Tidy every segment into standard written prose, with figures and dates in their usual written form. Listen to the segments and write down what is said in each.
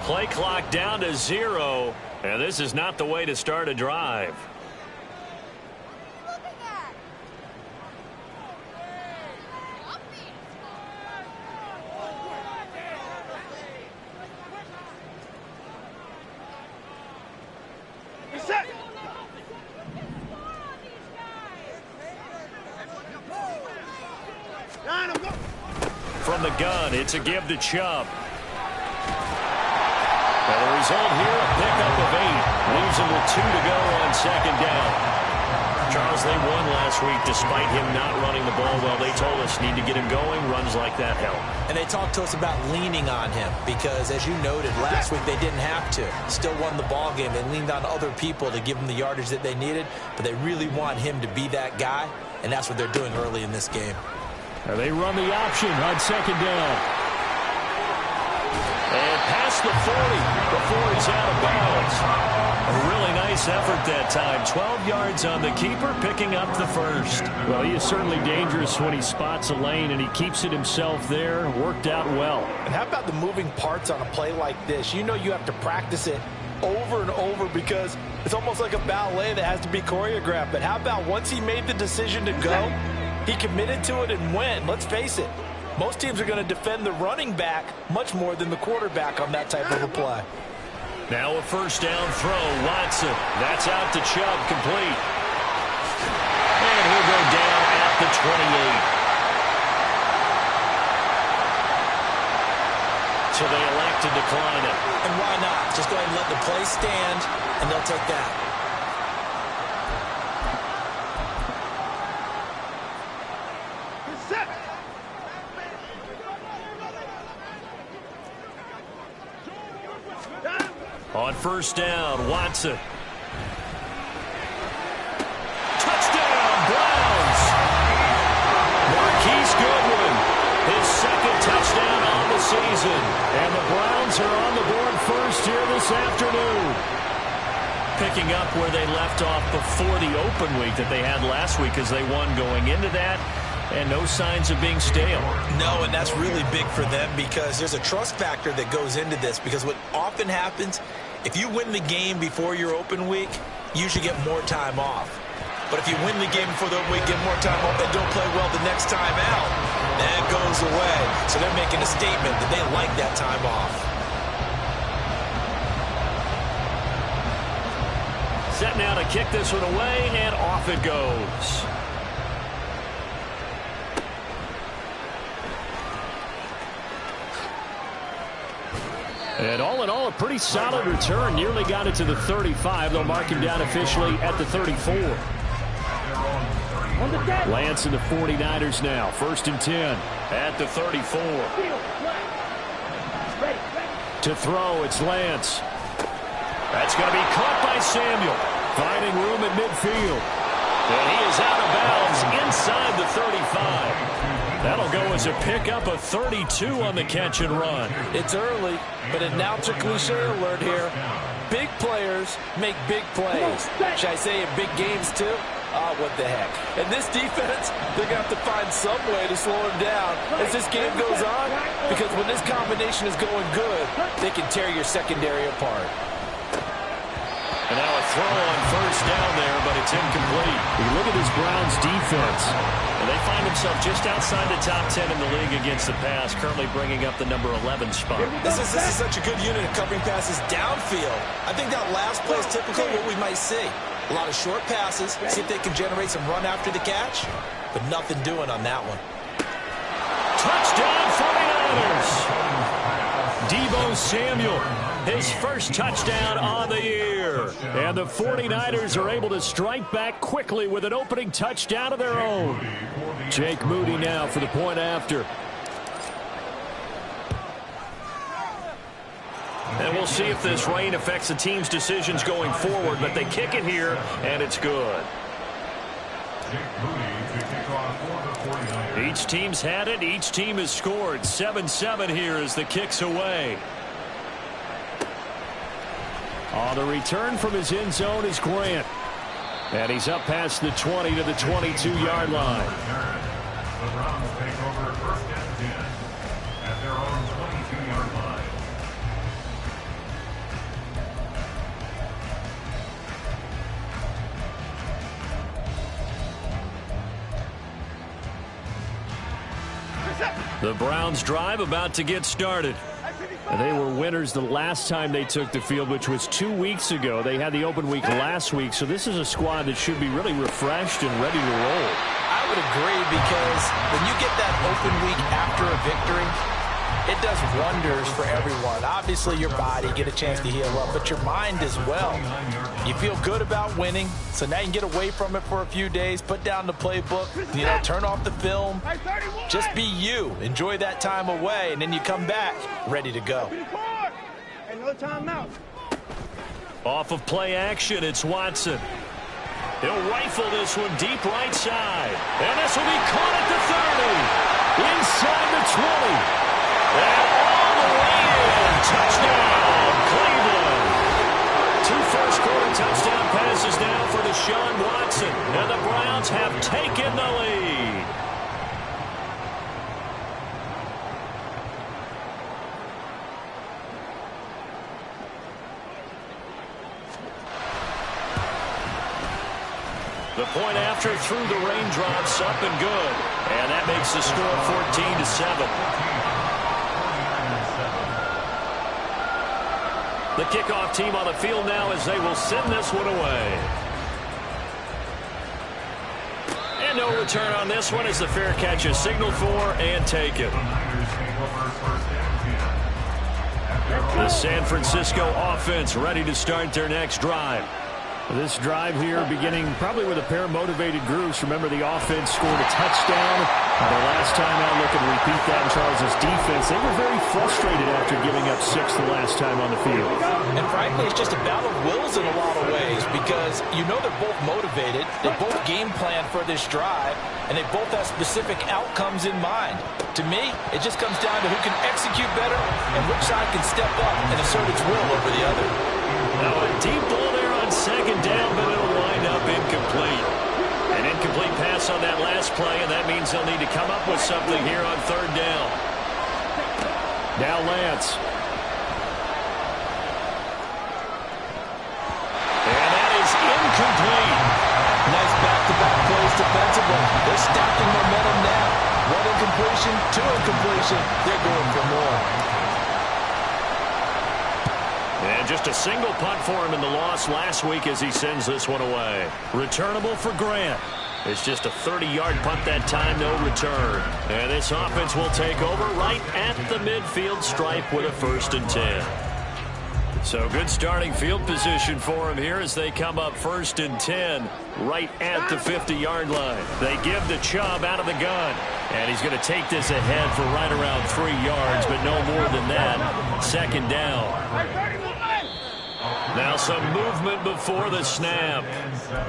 Play clock down to 0, and this is not the way to start a drive. From the gun, it's a give to Chubb. And the result here, a pickup of 8. Leaves him with 2 to go on second down. Charles, they won last week despite him not running the ball well. They told us need to get him going. Runs like that help. And they talked to us about leaning on him because, as you noted, last week they didn't have to. Still won the ball game. They leaned on other people to give them the yardage that they needed, but they really want him to be that guy, and that's what they're doing early in this game. And they run the option on second down. And past the 40 before he's out of bounds. A really nice effort that time. 12 yards on the keeper, picking up the first. Well, he is certainly dangerous when he spots a lane, and he keeps it himself there. Worked out well. And how about the moving parts on a play like this? You know you have to practice it over and over because it's almost like a ballet that has to be choreographed. But how about once he made the decision to go, he committed to it and went. Let's face it, most teams are going to defend the running back much more than the quarterback on that type of a play. Now a first down throw. Watson. That's out to Chubb. Complete. And he'll go down at the 28. So they elect to decline it. And why not? Just go ahead and let the play stand, and they'll take that. On first down, Watson. Touchdown, Browns! Marquise Goodwin, his second touchdown on the season. And the Browns are on the board first here this afternoon. Picking up where they left off before the open week that they had last week as they won going into that. And no signs of being stale. No, and that's really big for them because there's a trust factor that goes into this. Because what often happens, if you win the game before your open week, you usually get more time off. But if you win the game before the open week, get more time off, and don't play well the next time out, that goes away. So they're making a statement that they like that time off. Set now to kick this one away, and off it goes. And all in all, a pretty solid return. Nearly got it to the 35. They'll mark him down officially at the 34. Lance and the 49ers now. First and 10 at the 34. To throw, it's Lance. That's going to be caught by Samuel. Finding room at midfield. And he is out of bounds inside the 35. That'll go as a pickup of 32 on the catch and run. It's early, but announcer cliche alert here. Big players make big plays. Should I say in big games too? Oh, what the heck. And this defense, they're going to have to find some way to slow him down as this game goes on, because when this combination is going good, they can tear your secondary apart. And now a throw on first down there, but it's incomplete. You look at this Browns defense, and they find themselves just outside the top 10 in the league against the pass, currently bringing up the number 11 spot. This is such a good unit of covering passes downfield. I think that last play is typically what we might see. A lot of short passes, see if they can generate some run after the catch, but nothing doing on that one. Touchdown 49ers! Deebo Samuel, his first touchdown on the year. And the 49ers are able to strike back quickly with an opening touchdown of their own. Jake Moody now for the point after. And we'll see if this rain affects the team's decisions going forward, but they kick it here, and it's good. Each team's had it. Each team has scored. 7-7 here as the kick's away. On the return from his end zone is Grant. And he's up past the 20 to the 22-yard line. The Browns take over first and 10 at their own 22-yard line. The Browns drive about to get started. They were winners the last time they took the field, which was 2 weeks ago. They had the open week last week, so this is a squad that should be really refreshed and ready to roll. I would agree, because when you get that open week after a victory, it does wonders for everyone. Obviously, your body, get a chance to heal up, but your mind as well. You feel good about winning, so now you can get away from it for a few days, put down the playbook, turn off the film. Just be you. Enjoy that time away, and then you come back ready to go. Off of play action, it's Watson. He'll rifle this one deep right side. And this will be caught at the 30. Inside the 20. And all the way in. Touchdown, Cleveland. 2 first-quarter touchdown passes now for Deshaun Watson. And the Browns have taken the lead. The point after through the raindrops, up and good. And that makes the score 14-7. The kickoff team on the field now as they will send this one away. And no return on this one as the fair catch is signaled for and taken. The San Francisco offense ready to start their next drive. This drive here beginning probably with a pair of motivated groups. Remember, the offense scored a touchdown. The last time out, look and repeat that in Charles' defense. They were very frustrated after giving up 6 the last time on the field. And frankly, it's just a battle of wills in a lot of ways, because they're both motivated. They both game plan for this drive, and they both have specific outcomes in mind. To me, it just comes down to who can execute better and which side can step up and assert its will over the other. Now a deep ball there on second down, but it'll wind up incomplete. An incomplete pass on that last play, and that means they'll need to come up with something here on third down. Now Lance. And that is incomplete. Nice back-to-back plays defensively. They're stacking momentum now. 1 incompletion, 2 incompletion. They're going for more. And just a single punt for him in the loss last week as he sends this one away. Returnable for Grant. It's just a 30-yard punt that time, no return. And this offense will take over right at the midfield stripe with a 1st and 10. So good starting field position for him here as they come up 1st and 10 right at the 50-yard line. They give the Chubb out of the gun. And he's going to take this ahead for right around 3 yards, but no more than that. 2nd down. Now some movement before the snap.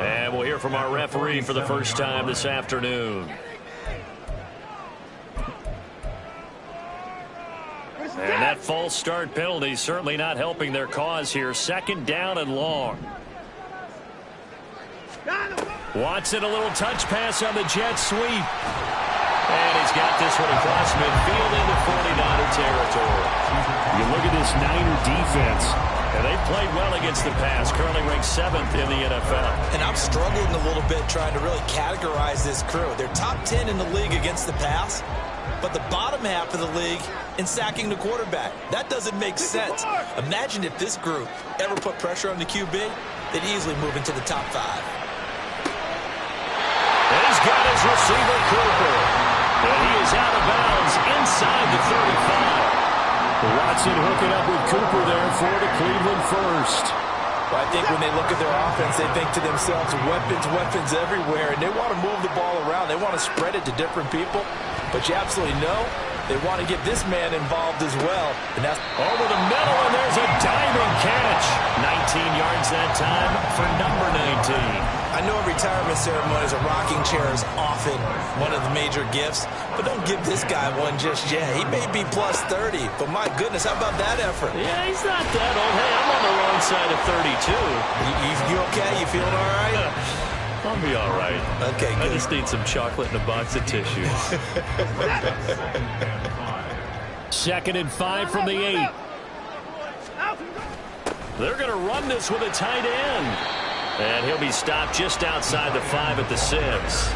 And we'll hear from our referee for the first time this afternoon. And that false start penalty certainly not helping their cause here. 2nd down and long. Watson, a little touch pass on the jet sweep. And he's got this one across midfield into 49er territory. You look at this Niner defense, and they've played well against the pass, currently ranked 7th in the NFL. And I'm struggling a little bit trying to really categorize this crew. They're top 10 in the league against the pass, but the bottom half of the league in sacking the quarterback. That doesn't make sense. Imagine if this group ever put pressure on the QB, they'd easily move into the top 5. And he's got his receiver, Cooper. And he is out of bounds inside the 35. Watson hooking up with Cooper there for the Cleveland 1st. Well, I think when they look at their offense, they think to themselves, weapons everywhere, and they want to move the ball around. They want to spread it to different people, but you absolutely know they want to get this man involved as well. And that's over the middle, and there's a diving catch. 19 yards that time for number 19. I know in retirement ceremonies, a rocking chair is often one of the major gifts, but don't give this guy one just yet. He may be plus 30, but my goodness, how about that effort? Yeah, he's not that old. Hey, I'm on the wrong side of 32. You okay? You feeling all right? I'll be all right. Okay, good. I just need some chocolate and a box of tissues. 2nd and 5 from the 8. They're going to run this with a tight end. And he'll be stopped just outside the 5 at the 6.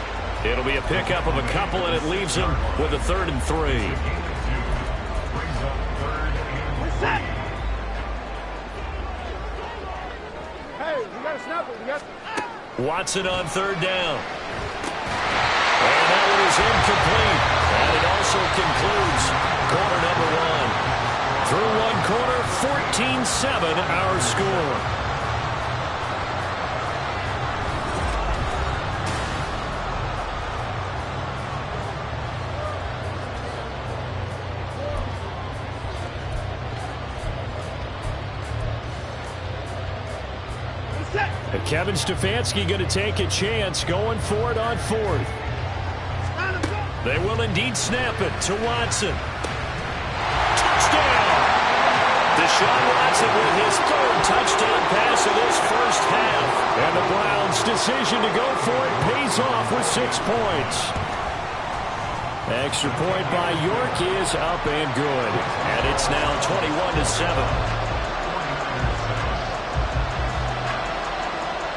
It'll be a pickup of a couple, and it leaves him with a 3rd and 3. What's that? Hey, you got to snap it. You got to... Watson on 3rd down. And that one is incomplete. And it also concludes quarter number 1. Through one quarter, 14-7 our score. And Kevin Stefanski going to take a chance going for it on 4th. They will indeed snap it to Watson. Touchdown! Deshaun Watson with his 3rd touchdown pass of this first half. And the Browns' decision to go for it pays off with 6 points. Extra point by York is up and good. And it's now 21-7.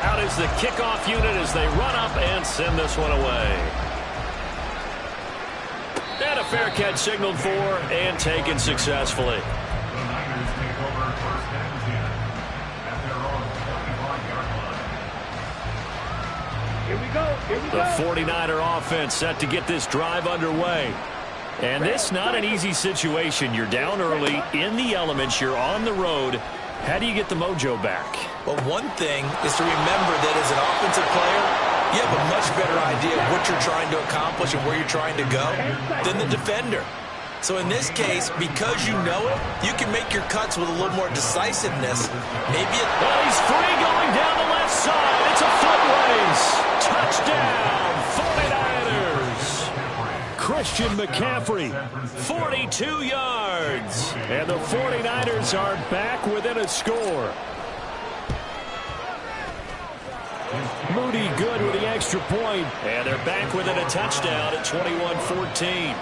Out is the kickoff unit as they run up and send this one away. And a fair catch signaled for and taken successfully. The Niners take over 1st and 10 at their own 25-yard line. Here we go. Here we The go. 49er offense set to get this drive underway. And this not an easy situation. You're down early, in the elements, you're on the road. How do you get the mojo back? Well, one thing is to remember that as an offensive player, you have a much better idea of what you're trying to accomplish and where you're trying to go than the defender. So in this case, because you know it, you can make your cuts with a little more decisiveness. Maybe it... Well, he's free going down the left side. It's a foot race. Touchdown, 49ers. Christian McCaffrey, 42 yards. And the 49ers are back within a score. Moody good with the extra point. And they're back within a touchdown at 21-14.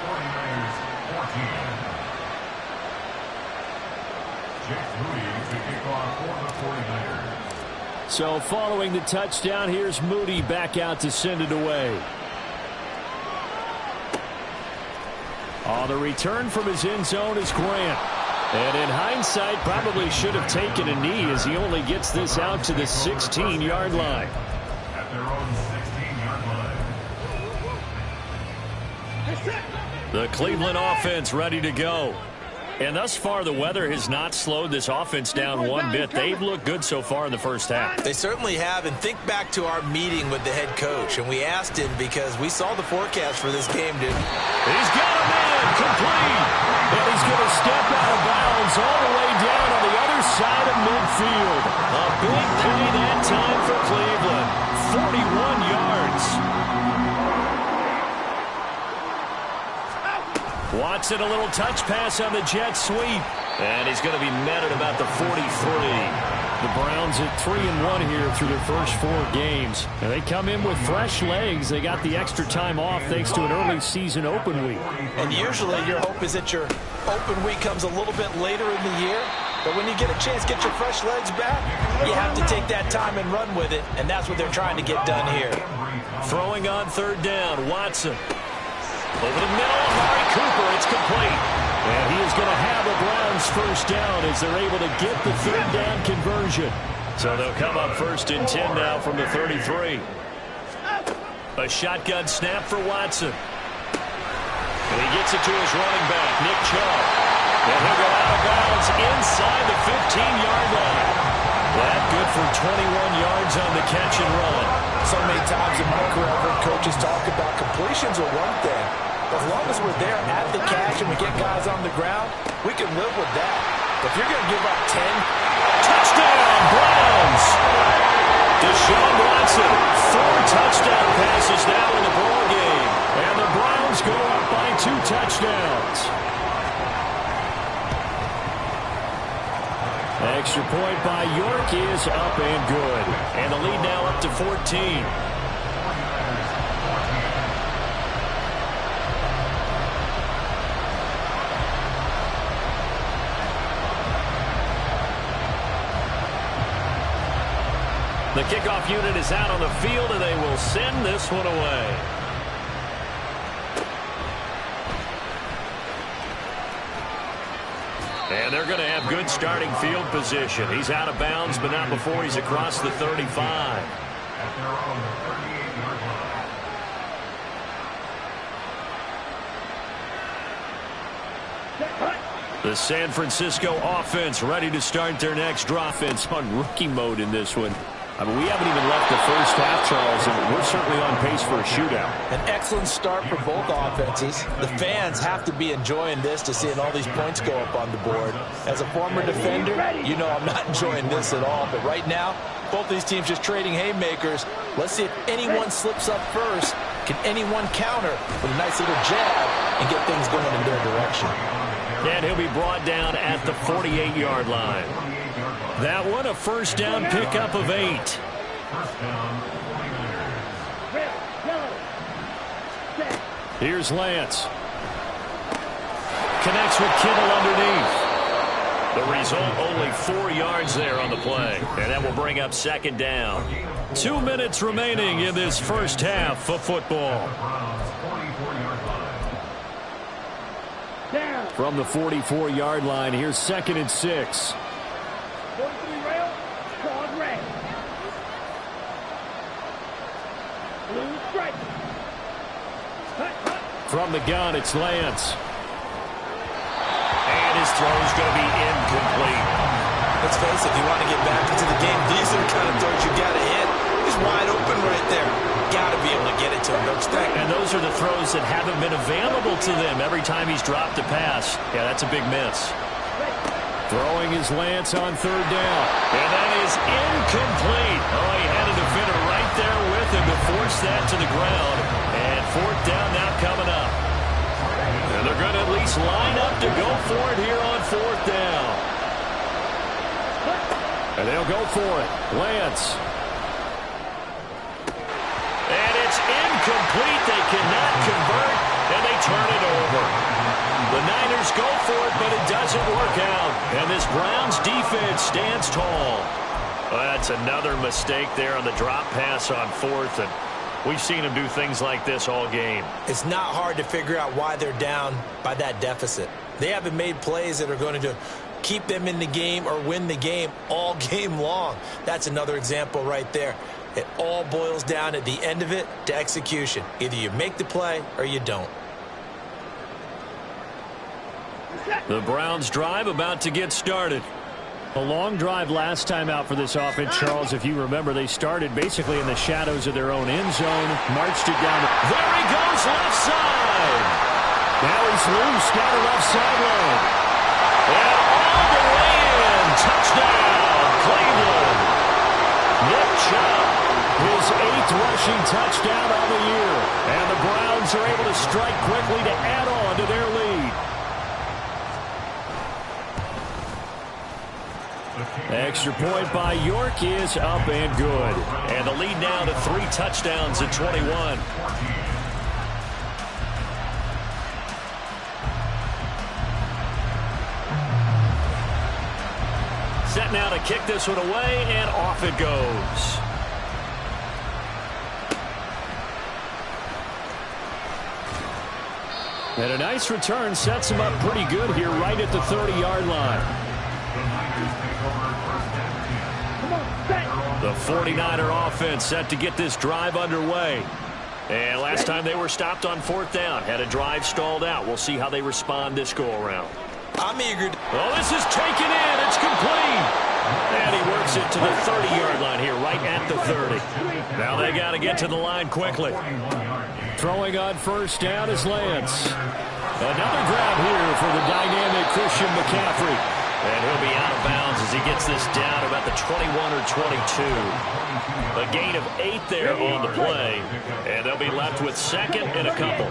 So following the touchdown, here's Moody back out to send it away. On the return from his end zone is Grant. And in hindsight, probably should have taken a knee as he only gets this out to the 16-yard line. At their own 16-yard line. The Cleveland offense ready to go. And thus far, the weather has not slowed this offense down one bit. They've looked good so far in the first half. They certainly have. And think back to our meeting with the head coach. And we asked him because we saw the forecast for this game, dude. He's got a man complete. And he's going to step out of bounds all the way down on the other side of midfield. A big play that time for Cleveland. 41 yards. Watson, a little touch pass on the jet sweep. And he's going to be met at about the 43. The Browns at 3-1 here through their first 4 games. And they come in with fresh legs. They got the extra time off thanks to an early season open week. And usually your hope is that your open week comes a little bit later in the year. But when you get a chance to get your fresh legs back, you have to take that time and run with it. And that's what they're trying to get done here. Throwing on 3rd down, Watson. Over the middle, Amari Cooper, it's complete. And he is going to have the Browns first down as they're able to get the 3rd down conversion. So they'll come up 1st and 10 now from the 33. A shotgun snap for Watson. And he gets it to his running back, Nick Chubb. And he'll go out of bounds inside the 15-yard line. That good for 21 yards on the catch and run. So many times in my career, I've heard coaches talk about completions are one thing. As long as we're there at the catch and we get guys on the ground, we can live with that. If you're going to give up 10. Touchdown, Browns! Deshaun Watson, 4 touchdown passes now in the ball game. And the Browns go up by 2 touchdowns. Extra point by York is up and good. And the lead now up to 14. The kickoff unit is out on the field, and they will send this one away. And they're going to have good starting field position. He's out of bounds, but not before he's across the 35. At their own 38-yard line. The San Francisco offense ready to start their next drive. Offense on rookie mode in this one. I mean, we haven't even left the first half, Charles, and we're certainly on pace for a shootout. An excellent start for both offenses. The fans have to be enjoying this to seeing all these points go up on the board. As a former defender, you know I'm not enjoying this at all. But right now, both these teams just trading haymakers. Let's see if anyone slips up first. Can anyone counter with a nice little jab and get things going in their direction? And he'll be brought down at the 48-yard line. That one, a first down pickup of 8. First down, 49ers. Here's Lance. Connects with Kittle underneath. The result, only 4 yards there on the play. And that will bring up second down. 2 minutes remaining in this first half of football. From the 44-yard line, here's 2nd and 6. From the gun, it's Lance. And his throw's going to be incomplete. Let's face it, if you want to get back into the game, these are the kind of throws you got to hit. He's wide open right there. Got to be able to get it to him, don't you think? And those are the throws that haven't been available to them every time he's dropped a pass. Yeah, that's a big miss. Throwing his Lance on 3rd down. And that is incomplete. Oh, he had a defender right there with him to force that to the ground. And 4th down now coming up. And they're going to at least line up to go for it here on 4th down. And they'll go for it. Lance. And it's incomplete. They cannot convert, and they turn it over. The Niners go for it, but it doesn't work out. And this Browns defense stands tall. Well, that's another mistake there on the drop pass on 4th, and we've seen him do things like this all game. It's not hard to figure out why they're down by that deficit. They haven't made plays that are going to keep them in the game or win the game all game long. That's another example right there. It all boils down at the end of it to execution. Either you make the play or you don't. The Browns drive about to get started. A long drive last time out for this offense, Charles. If you remember, they started basically in the shadows of their own end zone, marched it down. There he goes, left side. Now he's loose, down the left sideline. And all the way in. Touchdown, Cleveland. Nick Chubb, his 8th rushing touchdown of the year. And the Browns are able to strike quickly to add on to their lead. Extra point by York is up and good. And the lead now to 3 touchdowns at 21. Set now to kick this one away, and off it goes. And a nice return sets him up pretty good here right at the 30-yard line. The 49er offense set to get this drive underway. And last time they were stopped on 4th down, had a drive stalled out. We'll see how they respond this go-around. I'm eager. Oh, this is taken in. It's complete. And he works it to the 30-yard line here, right at the 30. Now they got to get to the line quickly. Throwing on 1st down is Lance. Another grab here for the dynamic Christian McCaffrey. And he'll be out of bounds as he gets this down about the 21 or 22. A gain of 8 there on the play. And they'll be left with 2nd and a couple.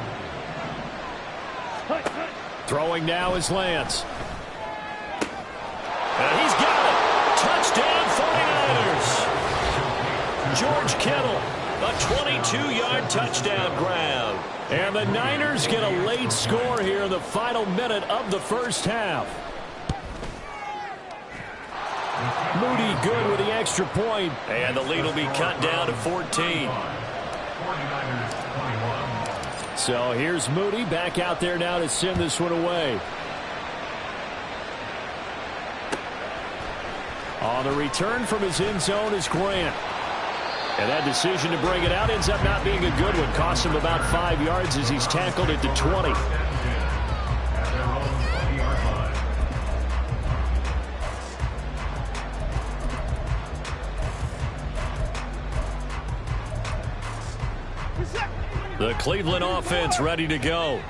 Throwing now is Lance. And he's got it. Touchdown 49ers. George Kittle, a 22-yard touchdown grab. And the Niners get a late score here in the final minute of the first half. Moody good with the extra point. And the lead will be cut down to 14. So here's Moody back out there now to send this one away. On the return from his end zone is Grant. And that decision to bring it out ends up not being a good one. Costs him about 5 yards as he's tackled at the 20. The Cleveland offense ready to go.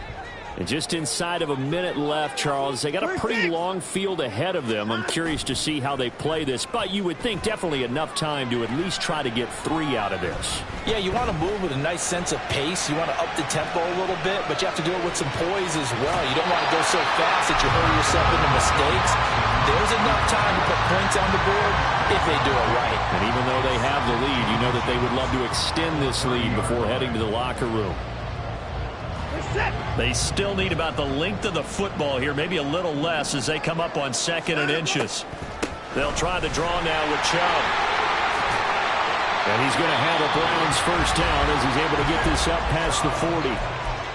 And just inside of a minute left, Charles, they got a pretty long field ahead of them. I'm curious to see how they play this, but you would think definitely enough time to at least try to get 3 out of this. Yeah, you want to move with a nice sense of pace. You want to up the tempo a little bit, but you have to do it with some poise as well. You don't want to go so fast that you hurry yourself into mistakes. There's enough time to put points on the board if they do it right. And even though they have the lead, you know that they would love to extend this lead before heading to the locker room. They still need about the length of the football here, maybe a little less as they come up on 2nd and inches. They'll try the draw now with Chubb. And he's going to have a Browns first down as he's able to get this up past the 40.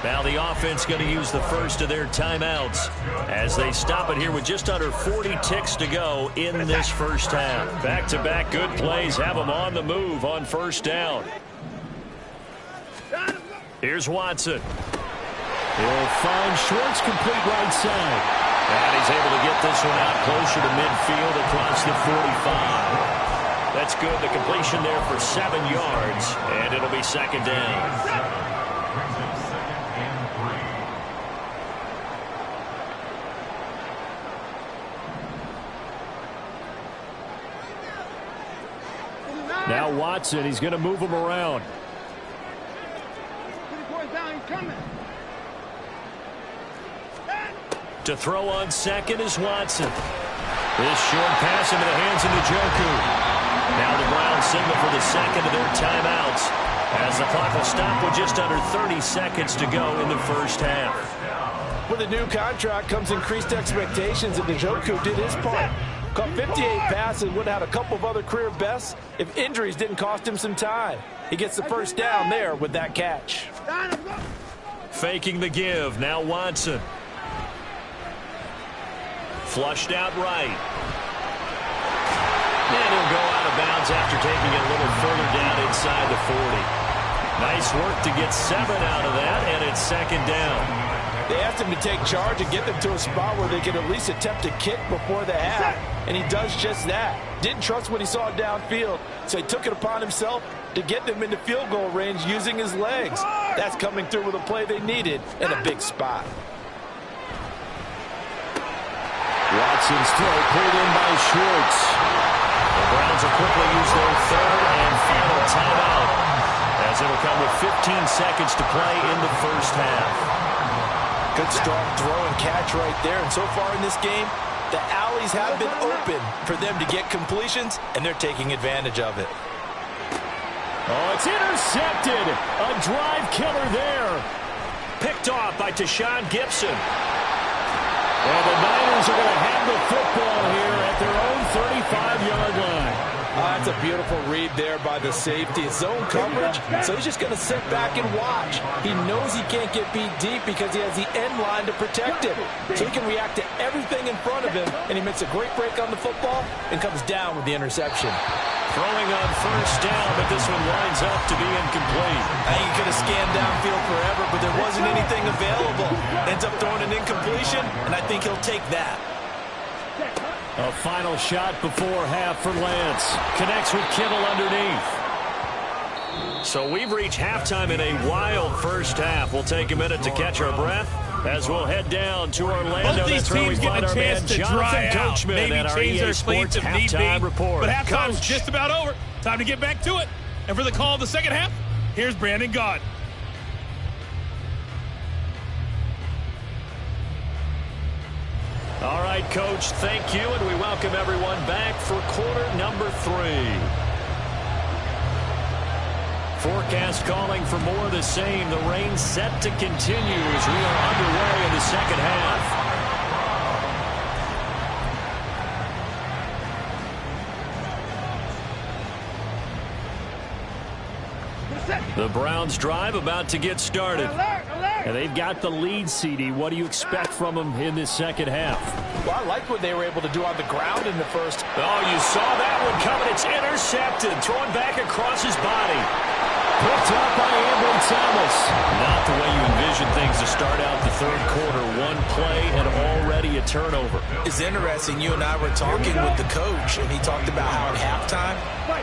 Now the offense going to use the first of their timeouts as they stop it here with just under 40 ticks to go in this first half. Back-to-back good plays have them on the move on first down. Here's Watson. He'll find Schwartz complete right side. And he's able to get this one out closer to midfield across the 45. That's good. The completion there for 7 yards. And it'll be 2nd down. Now Watson, he's going to move him around. To throw on 2nd is Watson. This short pass into the hands of Njoku. Now the Browns signal for the 2nd of their timeouts as the clock will stop with just under 30 seconds to go in the first half. With a new contract comes increased expectations, and Njoku did his part. Caught 58 passes, would have had a couple of other career bests if injuries didn't cost him some time. He gets the first down there with that catch. Faking the give, now Watson. Flushed out right. And he'll go out of bounds after taking it a little further down inside the 40. Nice work to get 7 out of that, and it's 2nd down. They asked him to take charge and get them to a spot where they could at least attempt a kick before the half, and he does just that. Didn't trust what he saw downfield, so he took it upon himself to get them into field goal range using his legs. That's coming through with a play they needed in a big spot. Watson's throw pulled in by Schwartz. The Browns will quickly use their 3rd and final timeout as it'll come with 15 seconds to play in the first half. Good strong throw and catch right there. And so far in this game, the alleys have been open for them to get completions, and they're taking advantage of it. Oh, it's intercepted. A drive killer there. Picked off by Tashawn Gibson. And the Niners are going to have the football here at their own 35-yard line. That's a beautiful read there by the safety. It's zone coverage, so he's just going to sit back and watch. He knows he can't get beat deep because he has the end line to protect him. So he can react to everything in front of him, and he makes a great break on the football and comes down with the interception. Throwing on first down, but this one winds up to be incomplete. I think he could have scanned downfield forever, but there wasn't anything available. Ends up throwing an incompletion, and I think he'll take that. A final shot before half for Lance. Connects with Kittle underneath. So we've reached halftime in a wild first half. We'll take a minute to catch our breath as we'll head down to Orlando. Both these teams getting a chance to dry out, maybe change their fleets if need be. But halftime's just about over. Time to get back to it. And for the call of the second half, here's Brandon Gaud. All right, Coach, thank you, and we welcome everyone back for quarter number 3. Forecast calling for more of the same. The rain set to continue as we are underway in the second half. The Browns drive about to get started. Alert, alert. And they've got the lead, CD. What do you expect from them in this second half? Well, I like what they were able to do on the ground in the first. Oh, you saw that one coming. It's intercepted. Throwing back across his body. Picked up by Ambry Thomas. Not the way you envision things to start out the third quarter. One play and already a turnover. It's interesting. You and I were talking with the coach, and he talked about how at halftime,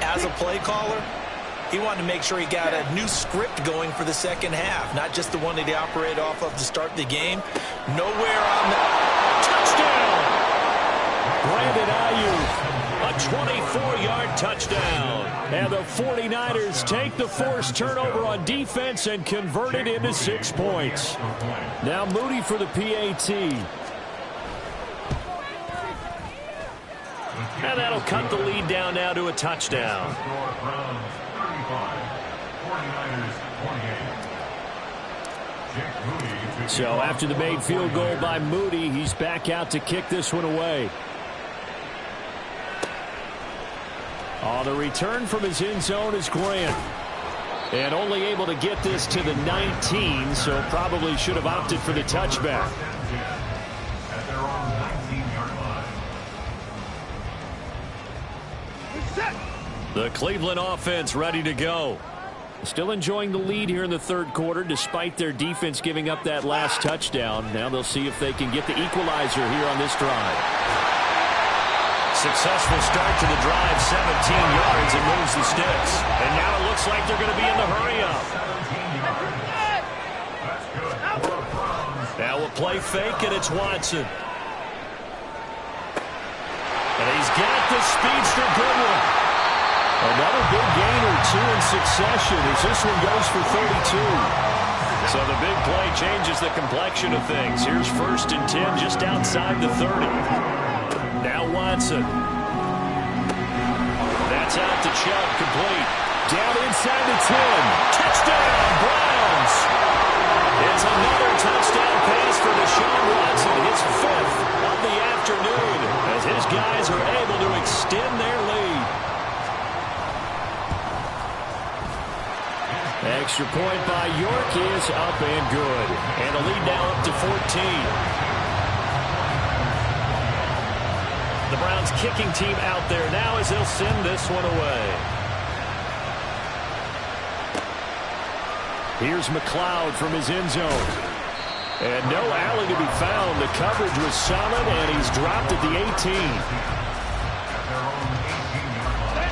as a play caller, he wanted to make sure he got a new script going for the second half, not just the one that he operated off of to start the game. Nowhere on the touchdown. Brandon Ayuk, a 24-yard touchdown. And the 49ers take the forced turnover on defense and convert it into 6 points. Now Moody for the PAT. And that'll cut the lead down now to a touchdown. So after the made field goal by Moody, he's back out to kick this one away. On the return from his end zone is Grant. And only able to get this to the 19, so probably should have opted for the touchback. The Cleveland offense ready to go. Still enjoying the lead here in the third quarter despite their defense giving up that last touchdown. Now they'll see if they can get the equalizer here on this drive. Successful start to the drive, 17 yards, and moves the sticks. And now it looks like they're going to be in the hurry-up. Now a play fake, and it's Watson. And he's got the speedster Goodwin. Another big gain or two in succession as this one goes for 32. So the big play changes the complexion of things. Here's 1st and 10 just outside the 30. Now Watson. That's out to Chubb, complete. Down inside the 10. Touchdown, Browns! It's another touchdown pass for Deshaun Watson, his 5th of the afternoon, as his guys are able to extend their lead. Extra point by York is up and good. And a lead now up to 14. The Browns kicking team out there now as they'll send this one away. Here's McLeod from his end zone. And no alley to be found. The coverage was solid, and he's dropped at the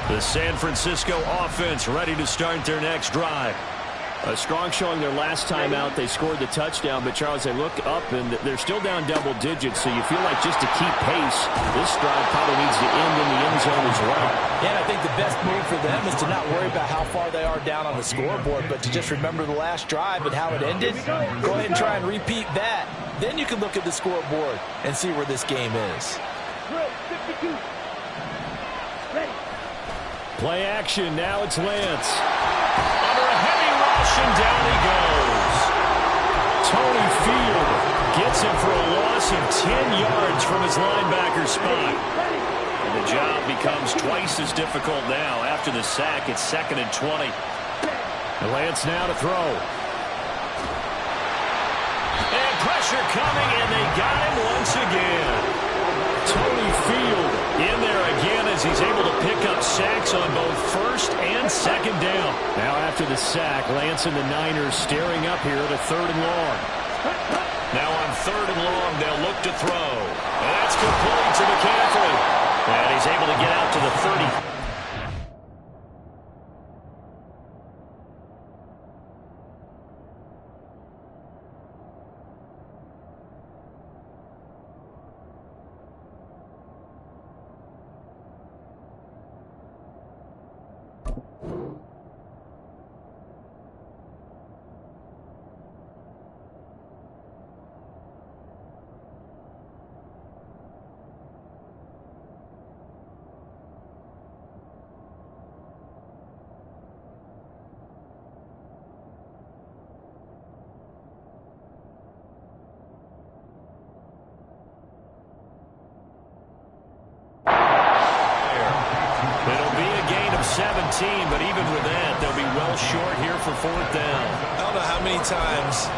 18. The San Francisco offense ready to start their next drive. A strong showing their last time out. They scored the touchdown, but Charles, they look up and they're still down double digits, so you feel like just to keep pace, this drive probably needs to end in the end zone as well. Yeah, and I think the best move for them is to not worry about how far they are down on the scoreboard, but to just remember the last drive and how it ended. Go ahead and try and repeat that. Then you can look at the scoreboard and see where this game is. Play action. Now it's Lance. Under a heavy rush, and down he goes. Tony Field gets him for a loss of 10 yards from his linebacker spot. And the job becomes twice as difficult now. After the sack, it's 2nd and 20. And Lance now to throw. And pressure coming, and they got him once again. Tony Field in there again as he's able to pick up sacks on both 1st and 2nd down. Now after the sack, Lance and the Niners staring up here at a 3rd and long. Now on 3rd and long, they'll look to throw. And that's complete to McCaffrey. And he's able to get out to the 30. It'll be a gain of 17, but even with that, they'll be well short here for 4th down. I don't know how many times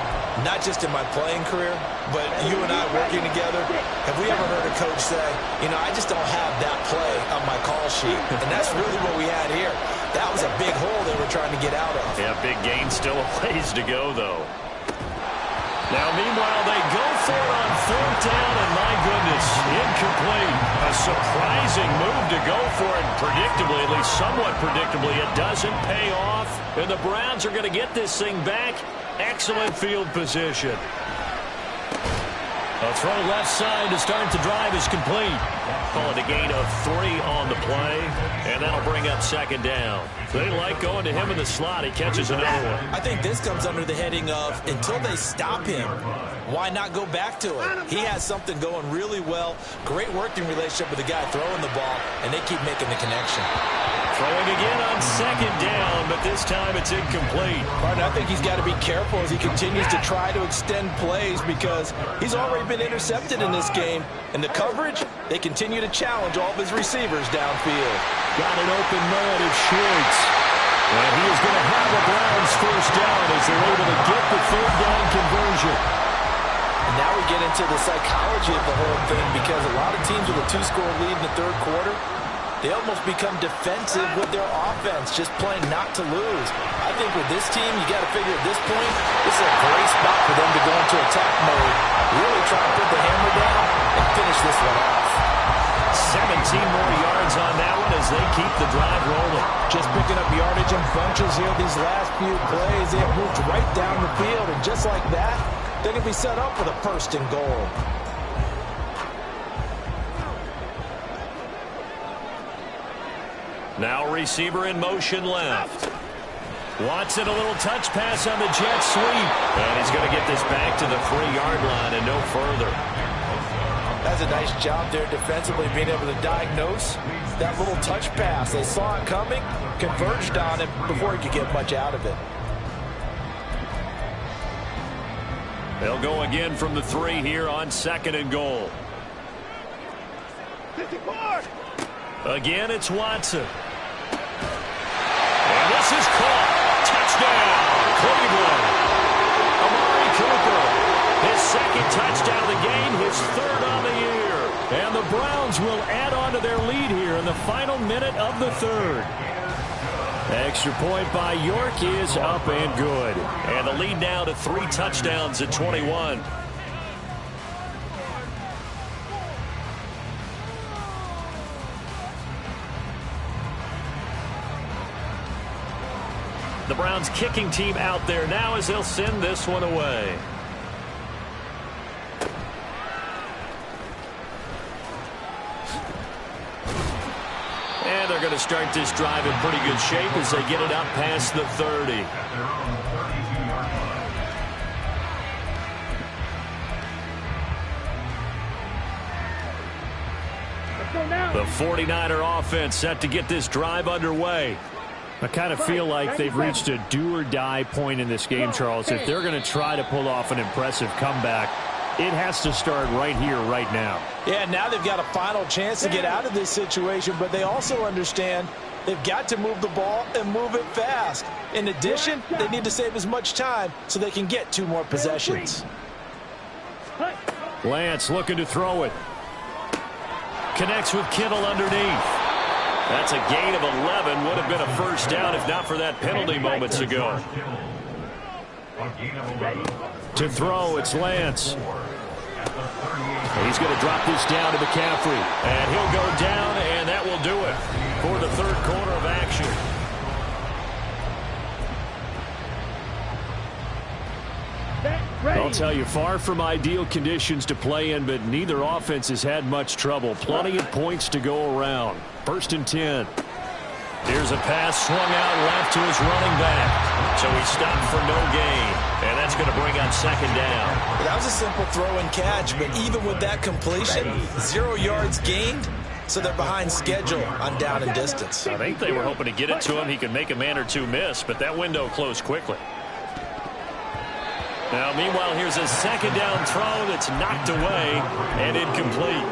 not just in my playing career, but you and I working together, have we ever heard a coach say, you know, I just don't have that play on my call sheet? And that's really what we had here. That was a big hole they were trying to get out of. Yeah, big gain, still a ways to go, though. Now, meanwhile, they go for it on 4th down, and my goodness, incomplete. A surprising move to go for it, predictably, at least somewhat predictably. It doesn't pay off, and the Browns are going to get this thing back. Excellent field position. A throw left side to start the drive is complete. Call it a gain of 3 on the play, and that'll bring up 2nd down. They like going to him in the slot. He catches another one. I think this comes under the heading of, until they stop him, why not go back to it? He has something going really well. Great working relationship with the guy throwing the ball, and they keep making the connection. Throwing again on 2nd down, but this time it's incomplete. Martin, I think he's got to be careful as he continues to try to extend plays because he's already been intercepted in this game. And the coverage, they continue to challenge all of his receivers downfield. Got an open man at Schwartz. And he is going to have a Browns 1st down as they're able to get the 3rd down conversion. And now we get into the psychology of the whole thing because a lot of teams with a 2-score lead in the 3rd quarter, they almost become defensive with their offense, just playing not to lose. I think with this team, you got to figure at this point, this is a great spot for them to go into attack mode, really try to put the hammer down and finish this one off. 17 more yards on that one as they keep the drive rolling. Just picking up yardage in bunches here these last few plays. They have moved right down the field, and just like that, they're going to be set up for the 1st and goal. Now receiver in motion left. Watson, a little touch pass on the jet sweep. And he's going to get this back to the 3-yard line and no further. That's a nice job there defensively, being able to diagnose that little touch pass. They saw it coming, converged on it before he could get much out of it. They'll go again from the 3 here on 2nd and goal. 54. Again, it's Watson. And this is caught. Touchdown, Cleveland. Amari Cooper, his 2nd touchdown of the game, his 3rd on the year. And the Browns will add on to their lead here in the final minute of the 3rd. Extra point by York is up and good. And the lead now to 3 touchdowns at 21. The Browns kicking team out there now as they'll send this one away. And they're going to start this drive in pretty good shape as they get it up past the 30. The 49er offense set to get this drive underway. I kind of feel like they've reached a do-or-die point in this game, Charles. If they're going to try to pull off an impressive comeback, it has to start right here, right now. Yeah, now they've got a final chance to get out of this situation, but they also understand they've got to move the ball and move it fast. In addition, they need to save as much time so they can get 2 more possessions. Lance looking to throw it. Connects with Kittle underneath. That's a gain of 11. Would have been a 1st down if not for that penalty moments ago. To throw, it's Lance. He's going to drop this down to McCaffrey. And he'll go down, and that will do it for the 3rd quarter of action. I'll tell you, far from ideal conditions to play in, but neither offense has had much trouble. Plenty of points to go around. 1st and 10. Here's a pass swung out left to his running back. So he stopped for no gain. And that's going to bring up 2nd down. That was a simple throw and catch, but even with that completion, 0 yards gained. So they're behind schedule on down and distance. I think they were hoping to get it to him. He could make a man or 2 miss, but that window closed quickly. Now, meanwhile, here's a 2nd down throw that's knocked away and incomplete.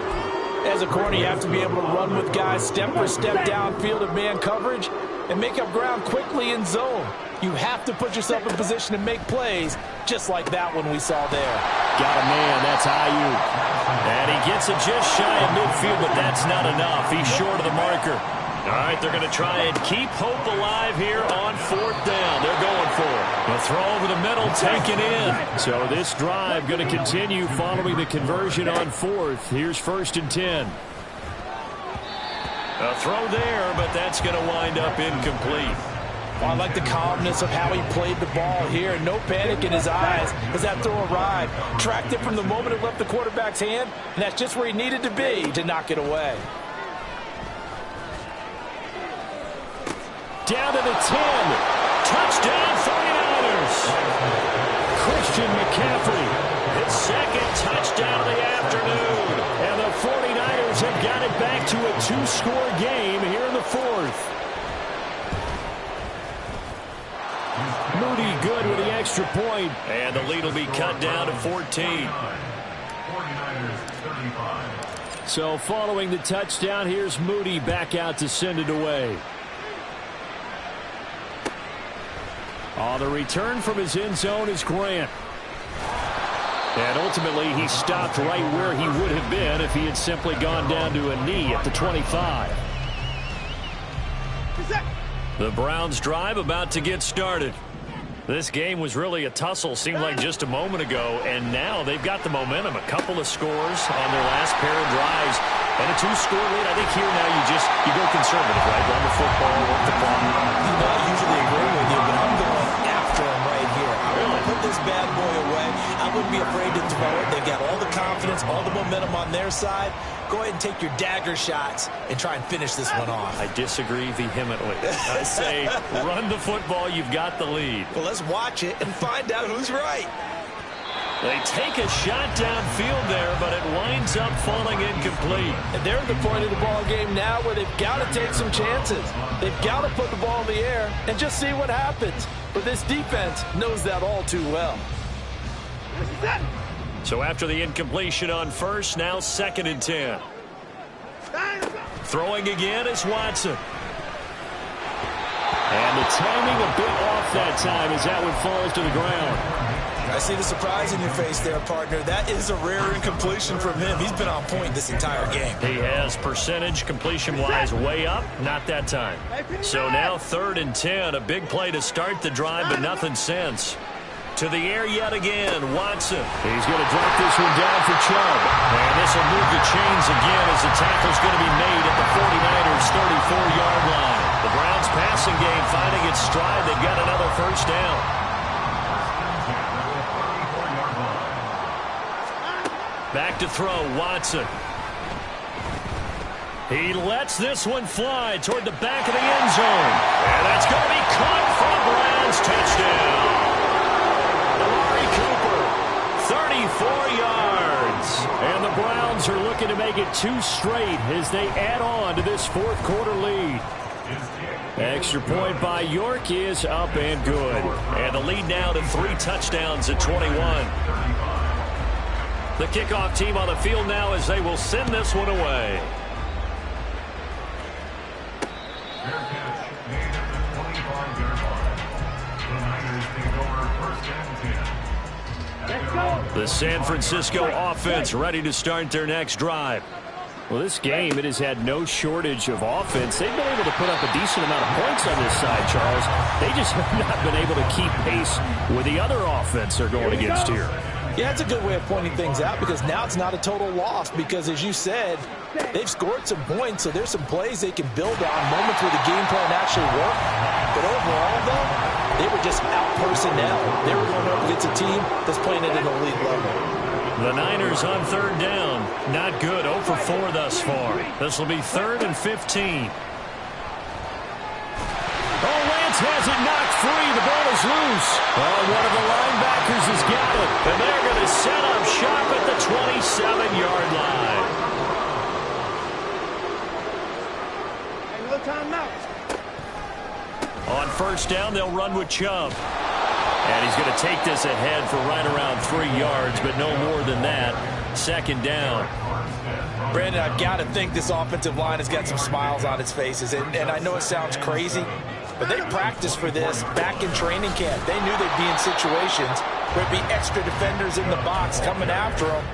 As a corner, you have to be able to run with guys step for step downfield of man coverage. and make up ground quickly in zone. You have to put yourself in position to make plays, just like that one we saw there. Got a man, that's Ayuk. And he gets it just shy of midfield, but that's not enough. He's short of the marker. All right, they're going to try and keep hope alive here on 4th down. They're going for it. The throw over the middle, taken in. So this drive going to continue following the conversion on 4th. Here's 1st and 10. A throw there, but that's going to wind up incomplete. Well, I like the calmness of how he played the ball here. No panic in his eyes as that throw arrived. Tracked it from the moment it left the quarterback's hand, and that's just where he needed to be to knock it away. Down to the 10. Touchdown 49ers. Christian McCaffrey, his 2nd touchdown of the afternoon. And the 49ers have got it back to a 2-score game here in the 4th. Moody good with the extra point. And the lead will be cut down to 14. So following the touchdown, here's Moody back out to send it away. On the return from his end zone is Grant. And ultimately, he stopped right where he would have been if he had simply gone down to a knee at the 25. The Browns drive about to get started. This game was really a tussle, seemed like just a moment ago, and now they've got the momentum. A couple of scores on their last pair of drives, and a 2-score lead. I think here now you go conservative, right? Run the football, work the clock. You know, I usually agree with you, but I'm going after him right here. I want to put this bad boy away. I wouldn't be afraid to throw it. They've got all the confidence, all the momentum on their side. Go ahead and take your dagger shots and try and finish this one off. I disagree vehemently. I say run the football. You've got the lead. Well, let's watch it and find out who's right. They take a shot downfield there, but it winds up falling incomplete. And they're at the point of the ball game now where they've got to take some chances. They've got to put the ball in the air and just see what happens. But this defense knows that all too well. So after the incompletion on 1st, now 2nd and 10. Throwing again is Watson. And the timing a bit off that time as that one falls to the ground. I see the surprise in your face there, partner. That is a rare incompletion from him. He's been on point this entire game. He has percentage completion-wise way up, not that time. So now 3rd and 10, a big play to start the drive, but nothing since. To the air yet again, Watson. He's going to drop this one down for Chubb. And this will move the chains again as the tackle's going to be made at the 49ers' 34-yard line. The Browns passing game finding its stride. They've got another 1st down. Back to throw, Watson. He lets this one fly toward the back of the end zone. And that's going to be caught for a Browns touchdown. 34 yards. And the Browns are looking to make it 2 straight as they add on to this 4th quarter lead. Extra point by York is up and good. And the lead now to 3 touchdowns at 21. The kickoff team on the field now as they will send this one away. The San Francisco offense ready to start their next drive. Well, this game, it has had no shortage of offense. They've been able to put up a decent amount of points on this side, Charles. They just have not been able to keep pace with the other offense they're going against here. Yeah, it's a good way of pointing things out because now it's not a total loss because, as you said, they've scored some points, so there's some plays they can build on, moments where the game plan actually worked. But overall, though, they were just out-personnel. They were going up against a team that's playing at an elite level. The Niners on 3rd down. Not good. 0 for 4 thus far. This will be 3rd and 15. Oh, Lance has it knocked free. The ball is loose. Oh, one of the linebackers has got it. And they're going to set up shop at the 27-yard line. Hey, no timeout. On 1st down, they'll run with Chubb. And he's going to take this ahead for right around 3 yards, but no more than that. 2nd down. Brandon, I've got to think this offensive line has got some smiles on its faces. And I know it sounds crazy, But they practiced for this back in training camp. They knew they'd be in situations where there'd be extra defenders in the box coming after them,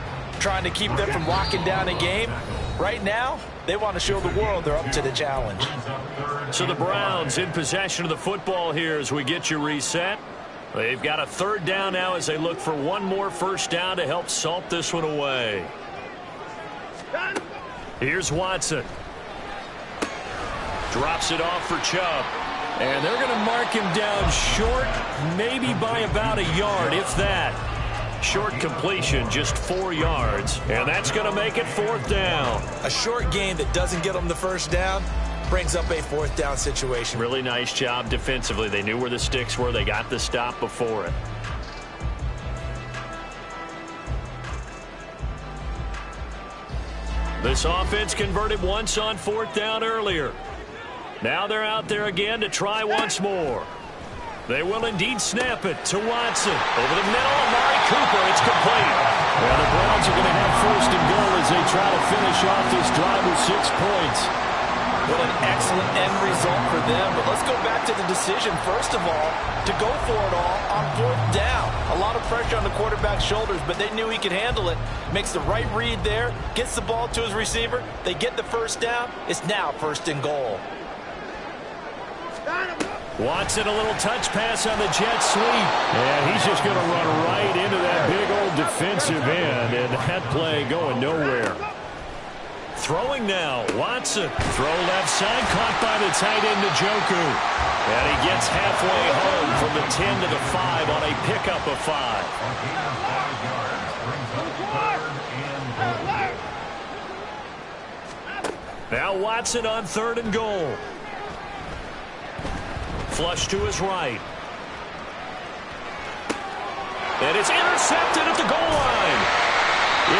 trying to keep them from locking down a game. Right now, they want to show the world they're up to the challenge. So the Browns in possession of the football here as we get you reset. They've got a third down now as they look for one more first down to help salt this one away. Here's Watson. Drops it off for Chubb. And they're going to mark him down short, maybe by about a yard, if that. Short completion, just 4 yards. And that's going to make it fourth down. A short game that doesn't get them the first down brings up a fourth down situation. Really nice job defensively. They knew where the sticks were. They got the stop before it. This offense converted once on fourth down earlier. Now they're out there again to try once more. They will indeed snap it to Watson. Over the middle, Amari Cooper. It's complete. Well, the Browns are going to have first and goal as they try to finish off this drive with 6 points. What an excellent end result for them. But let's go back to the decision, first of all, to go for it all on fourth down. A lot of pressure on the quarterback's shoulders, but they knew he could handle it. Makes the right read there, gets the ball to his receiver. They get the first down. It's now first and goal. Watson, a little touch pass on the jet sweep. And he's just going to run right into that big old defensive end, and that play going nowhere. Throwing now, Watson. Throw left side, caught by the tight end, Njoku. And he gets halfway home from the 10 to the 5 on a pickup of 5. Now Watson on third and goal. Flush to his right. And it's intercepted at the goal line.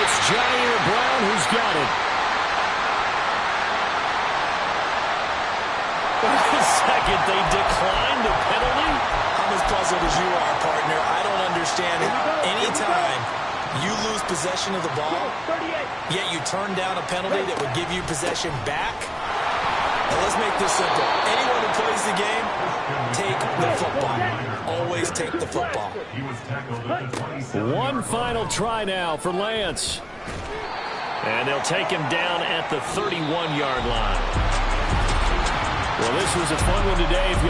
It's Jair Brown who's got it. For a second, they declined the penalty. I'm as puzzled as you are, partner. I don't understand it. Anytime you lose possession of the ball, yet you turn down a penalty that would give you possession back. Now let's make this simple. Anyone who plays the game, take the football. Always take the football. One final try now for Lance. And they'll take him down at the 31-yard line. Well, this was a fun one today. If you